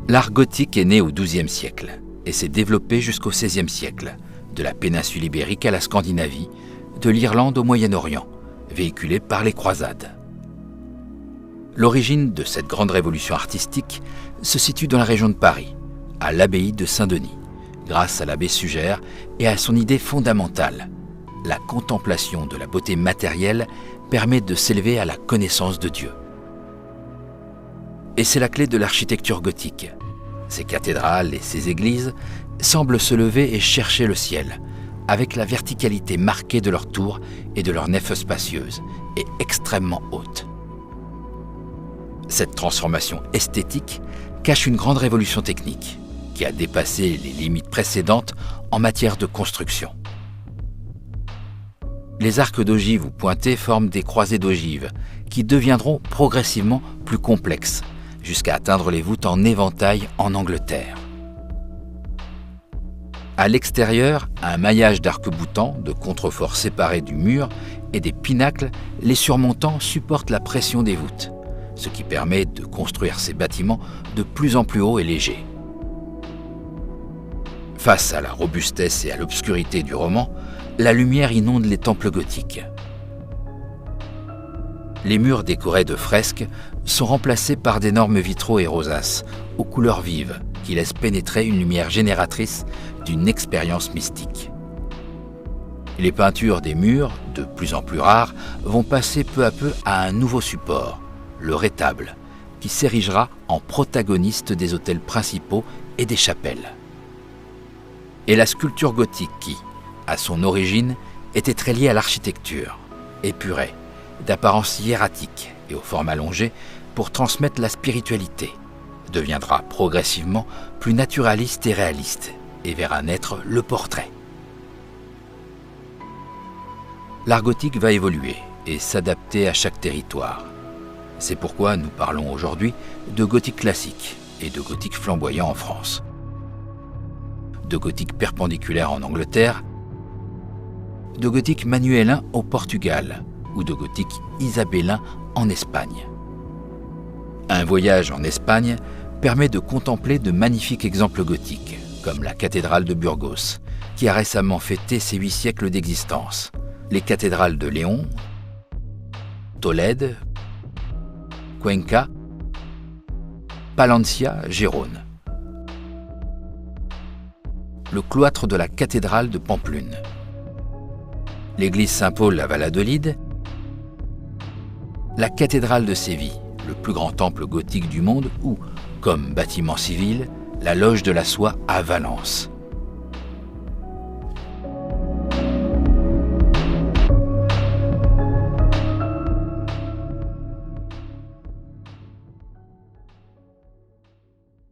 L'art gothique est né au XIIe siècle et s'est développé jusqu'au XVIe siècle, de la péninsule ibérique à la Scandinavie, de l'Irlande au Moyen-Orient, véhiculé par les croisades. L'origine de cette grande révolution artistique se situe dans la région de Paris, à l'abbaye de Saint-Denis, grâce à l'abbé Suger et à son idée fondamentale. La contemplation de la beauté matérielle permet de s'élever à la connaissance de Dieu. Et c'est la clé de l'architecture gothique. Ces cathédrales et ces églises semblent se lever et chercher le ciel, avec la verticalité marquée de leurs tours et de leurs nefs spacieuses et extrêmement hautes. Cette transformation esthétique cache une grande révolution technique qui a dépassé les limites précédentes en matière de construction. Les arcs d'ogives ou pointés forment des croisées d'ogives qui deviendront progressivement plus complexes, jusqu'à atteindre les voûtes en éventail en Angleterre. À l'extérieur, un maillage d'arcs-boutants, de contreforts séparés du mur et des pinacles les surmontant supportent la pression des voûtes, ce qui permet de construire ces bâtiments de plus en plus hauts et légers. Face à la robustesse et à l'obscurité du roman, la lumière inonde les temples gothiques. Les murs décorés de fresques sont remplacés par d'énormes vitraux et rosaces, aux couleurs vives, qui laissent pénétrer une lumière génératrice d'une expérience mystique. Les peintures des murs, de plus en plus rares, vont passer peu à peu à un nouveau support, le rétable, qui s'érigera en protagoniste des autels principaux et des chapelles. Et la sculpture gothique qui, à son origine, était très liée à l'architecture, épurée, d'apparence hiératique et aux formes allongées pour transmettre la spiritualité, deviendra progressivement plus naturaliste et réaliste et verra naître le portrait. L'art gothique va évoluer et s'adapter à chaque territoire. C'est pourquoi nous parlons aujourd'hui de gothique classique et de gothique flamboyant en France, de gothique perpendiculaire en Angleterre, de gothique manuélin au Portugal ou de gothique isabélin en Espagne. Un voyage en Espagne permet de contempler de magnifiques exemples gothiques, comme la cathédrale de Burgos, qui a récemment fêté ses 8 siècles d'existence, les cathédrales de Léon, Tolède, Cuenca, Palencia, Gérone, le cloître de la cathédrale de Pampelune, l'église Saint-Paul à Valladolid, la cathédrale de Séville, le plus grand temple gothique du monde, ou, comme bâtiment civil, la loge de la soie à Valence.